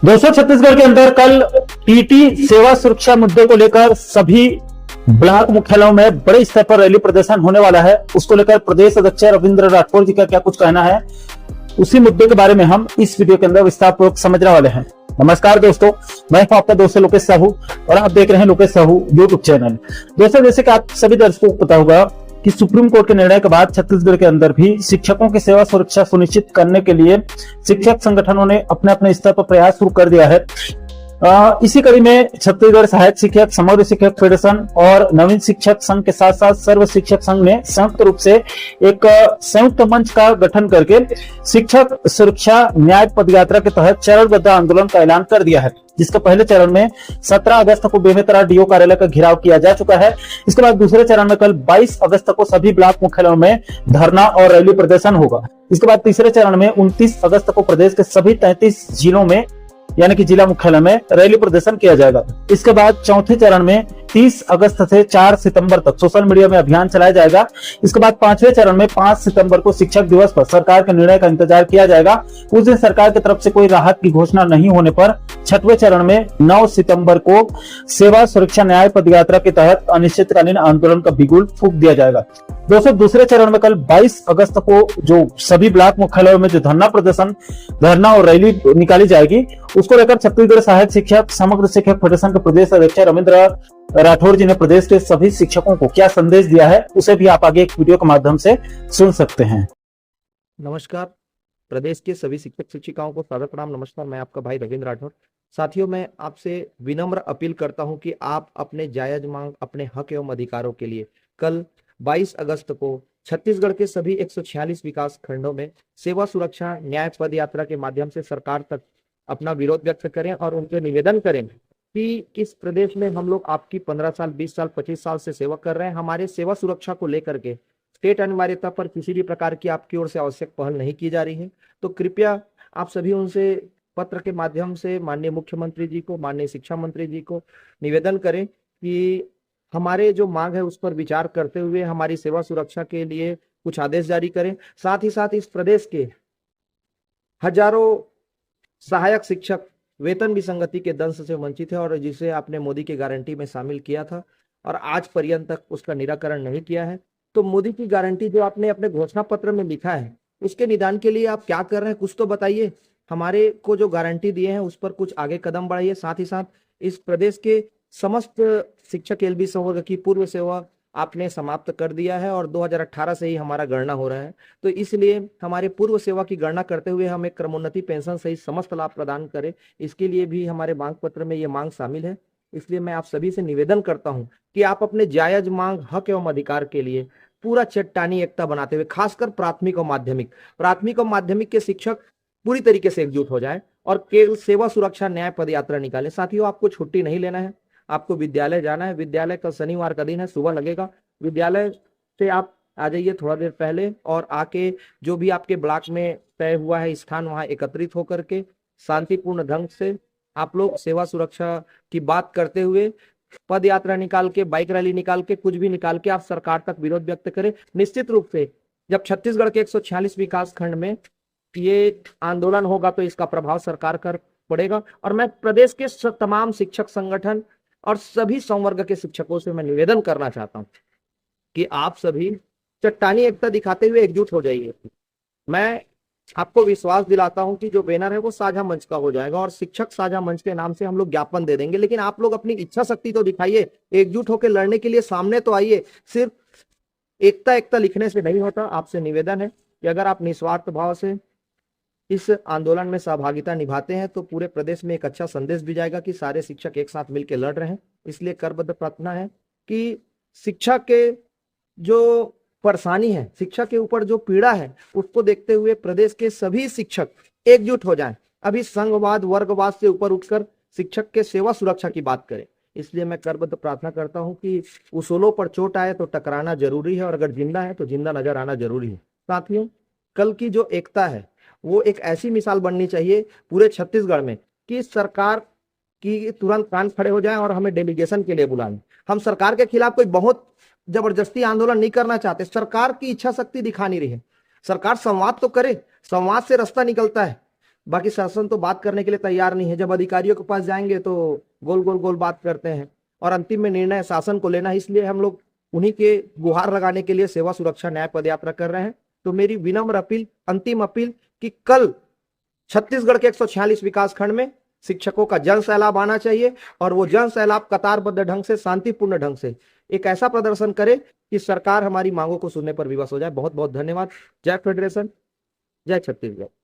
दोस्तों, छत्तीसगढ़ के अंदर कल टीटी सेवा सुरक्षा मुद्दे को लेकर सभी ब्लॉक मुख्यालयों में बड़े स्तर पर रैली प्रदर्शन होने वाला है। उसको लेकर प्रदेश अध्यक्ष रविंद्र राठौर जी का क्या कुछ कहना है, उसी मुद्दे के बारे में हम इस वीडियो के अंदर विस्तार पूर्वक समझने वाले हैं। नमस्कार दोस्तों, मैं हूं आपका दोस्त लोकेश साहू और आप देख रहे हैं लोकेश साहू यूट्यूब चैनल। दोस्तों, जैसे कि आप सभी दर्शकों को पता होगा कि सुप्रीम कोर्ट के निर्णय के बाद छत्तीसगढ़ के अंदर भी शिक्षकों की सेवा सुरक्षा सुनिश्चित करने के लिए शिक्षक संगठनों ने अपने अपने स्तर पर प्रयास शुरू कर दिया है। इसी कड़ी में छत्तीसगढ़ सहायक शिक्षक, समग्र शिक्षक फेडरेशन और नवीन शिक्षक संघ के साथ साथ सर्व शिक्षक संघ ने संयुक्त रूप से एक संयुक्त मंच का गठन करके शिक्षक सुरक्षा न्याय पदयात्रा के तहत चरणबद्ध आंदोलन का ऐलान कर दिया है, जिसके पहले चरण में 17 अगस्त को बेमेतरा डीओ कार्यालय का घेराव किया जा चुका है। इसके बाद दूसरे चरण में कल 22 अगस्त को सभी ब्लॉक मुख्यालयों में धरना और रैली प्रदर्शन होगा। इसके बाद तीसरे चरण में 29 अगस्त को प्रदेश के सभी 33 जिलों में यानी कि जिला मुख्यालय में रैली प्रदर्शन किया जाएगा। इसके बाद चौथे चरण में 30 अगस्त से 4 सितंबर तक सोशल मीडिया में अभियान चलाया जाएगा। इसके बाद पांचवें चरण में 5 सितंबर को शिक्षक दिवस पर सरकार के निर्णय का इंतजार किया जाएगा। उस दिन सरकार की तरफ से कोई राहत की घोषणा नहीं होने पर छठवें चरण में 9 सितंबर को सेवा सुरक्षा न्याय पदयात्रा के तहत अनिश्चितकालीन आंदोलन का बिगुल फूंक दिया जाएगा। दोस्तों, दूसरे चरण में कल 22 अगस्त को जो सभी ब्लॉक मुख्यालयों में जो धरना और रैली निकाली जाएगी, उसको लेकर छत्तीसगढ़ सहायक शिक्षक, समग्र शिक्षक फेडरेशन के प्रदेश अध्यक्ष रविंद्र राठौर जी ने प्रदेश के सभी शिक्षकों को क्या संदेश दिया है, उसे भी आप आगे एक वीडियो के माध्यम से सुन सकते हैं। नमस्कार, प्रदेश के सभी शिक्षक शिक्षिकाओं को सादर प्रणाम। नमस्कार, मैं आपका भाई रविंद्र राठौर। साथियों, मैं आपसे विनम्र अपील करता हूं कि आप अपने जायज मांग, अपने हक एवं अधिकारों के लिए कल 22 अगस्त को छत्तीसगढ़ के सभी 146 विकास खंडों में सेवा सुरक्षा न्याय पद यात्रा के माध्यम से सरकार तक अपना विरोध व्यक्त करें और उनसे निवेदन करें कि किस प्रदेश में हम लोग आपकी 15 साल, 20 साल, 25 साल से सेवा कर रहे हैं। हमारे सेवा सुरक्षा को लेकर के स्टेट अनिवार्यता पर किसी भी प्रकार की आपकी ओर से आवश्यक पहल नहीं की जा रही है। तो कृपया आप सभी उनसे पत्र के माध्यम से माननीय मुख्यमंत्री जी को, माननीय शिक्षा मंत्री जी को निवेदन करें कि हमारे जो मांग है उस पर विचार करते हुए हमारी सेवा सुरक्षा के लिए कुछ आदेश जारी करें। साथ ही साथ इस प्रदेश के हजारों सहायक शिक्षक वेतन विसंगति के दंश से वंचित है और जिसे आपने मोदी की गारंटी में शामिल किया था और आज पर्यंत तक उसका निराकरण नहीं किया है। तो मोदी की गारंटी जो आपने अपने घोषणा पत्र में लिखा है, उसके निदान के लिए आप क्या कर रहे हैं, कुछ तो बताइए। हमारे को जो गारंटी दिए हैं उस पर कुछ आगे कदम बढ़ाइए। साथ ही साथ इस प्रदेश के समस्त शिक्षक एलबी संवर्ग की पूर्व सेवा आपने समाप्त कर दिया है और 2018 से ही हमारा गणना हो रहा है। तो इसलिए हमारे पूर्व सेवा की गणना करते हुए हम एक क्रमोन्नति पेंशन सहित समस्त लाभ प्रदान करें, इसके लिए भी हमारे मांग पत्र में ये मांग शामिल है। इसलिए मैं आप सभी से निवेदन करता हूं कि आप अपने जायज मांग, हक एवं अधिकार के लिए पूरा चट्टानी एकता बनाते हुए, खासकर प्राथमिक और माध्यमिक के शिक्षक पूरी तरीके से एकजुट हो जाए और केवल सेवा सुरक्षा न्याय पद यात्रा निकालें। साथियों, आपको छुट्टी नहीं लेना है, आपको विद्यालय जाना है। विद्यालय का शनिवार का दिन है, सुबह लगेगा। विद्यालय से आप आ जाइए थोड़ा देर पहले और आके जो भी आपके ब्लॉक में तय हुआ है स्थान, वहां एकत्रित होकर के शांतिपूर्ण ढंग से आप लोग सेवा सुरक्षा की बात करते हुए पद यात्रा निकाल के, बाइक रैली निकाल के, कुछ भी निकाल के आप सरकार तक विरोध व्यक्त करें। निश्चित रूप से जब छत्तीसगढ़ के 146 विकास खंड में ये आंदोलन होगा तो इसका प्रभाव सरकार कर पड़ेगा। और मैं प्रदेश के तमाम शिक्षक संगठन और सभी संवर्ग के शिक्षकों से मैं निवेदन करना चाहता हूं कि आप सभी चट्टानी एकता दिखाते हुए एकजुट हो जाइए। मैं आपको विश्वास दिलाता हूं कि जो बैनर है वो साझा मंच का हो जाएगा और शिक्षक साझा मंच के नाम से हम लोग ज्ञापन दे देंगे, लेकिन आप लोग अपनी इच्छा शक्ति तो दिखाइए, एकजुट होकर लड़ने के लिए सामने तो आइए। सिर्फ एकता लिखने से नहीं होता। आपसे निवेदन है कि अगर आप निस्वार्थ भाव से इस आंदोलन में सहभागिता निभाते हैं तो पूरे प्रदेश में एक अच्छा संदेश भी जाएगा कि सारे शिक्षक एक साथ मिलकर लड़ रहे हैं। इसलिए करबद्ध प्रार्थना है कि शिक्षा के जो परेशानी है, शिक्षा के ऊपर जो पीड़ा है, उसको देखते हुए प्रदेश के सभी शिक्षक एकजुट हो जाएं। अभी संघवाद, वर्गवाद से ऊपर उठकर शिक्षक के सेवा सुरक्षा की बात करें। इसलिए मैं करबद्ध प्रार्थना करता हूं कि उसूलों पर चोट आए तो टकराना जरूरी है और अगर जिंदा है तो जिंदा नजर आना जरूरी है। साथियों, कल की जो एकता है वो एक ऐसी मिसाल बननी चाहिए पूरे छत्तीसगढ़ में कि सरकार की तुरंत कान खड़े हो जाएं और हमें डेलीगेशन के लिए बुलाएं। हम सरकार के खिलाफ कोई बहुत जबरदस्ती आंदोलन नहीं करना चाहते, सरकार की इच्छा शक्ति दिखा नहीं रही है। सरकार संवाद तो करे, संवाद से रास्ता निकलता है। बाकी शासन तो बात करने के लिए तैयार नहीं है। जब अधिकारियों के पास जाएंगे तो गोल गोल गोल बात करते हैं और अंतिम में निर्णय शासन को लेना है। इसलिए हम लोग उन्हीं के गुहार लगाने के लिए सेवा सुरक्षा न्याय पदयात्रा कर रहे हैं। तो मेरी विनम्र अपील, अंतिम अपील कि कल छत्तीसगढ़ के 146 विकास खंड में शिक्षकों का जन सैलाब आना चाहिए और वो जन सैलाब कतारबद्ध ढंग से, शांतिपूर्ण ढंग से एक ऐसा प्रदर्शन करे कि सरकार हमारी मांगों को सुनने पर विवश हो जाए। बहुत बहुत धन्यवाद। जय फेडरेशन, जय छत्तीसगढ़।